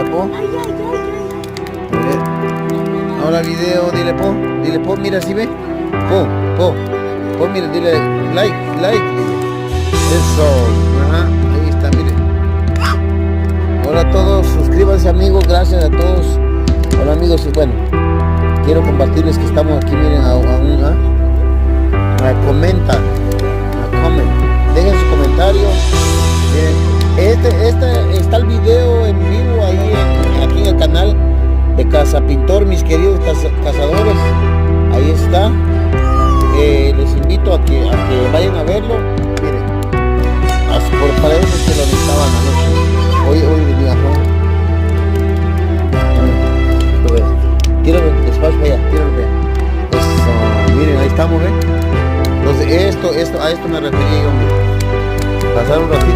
Po? Mire. Ahora video, dile po, mira si ve. Po, mira, dile like. Eso, ajá, ahí está, mire. Hola a todos, suscríbanse amigos, gracias a todos. Hola amigos, y bueno, quiero compartirles que estamos aquí, miren, comenta, dejen su comentario. Está el video en vivo ahí aquí en el canal de Casa Pintor, mis queridos cazadores. Ahí está. Les invito a que vayan a verlo. Miren, para eso es que lo necesitaban anoche. Hoy venía tíralo despacio para allá, tíralo para allá. Eso, miren, ahí estamos, ¿ven? Entonces a esto me refería yo, miren. Pasar un ratito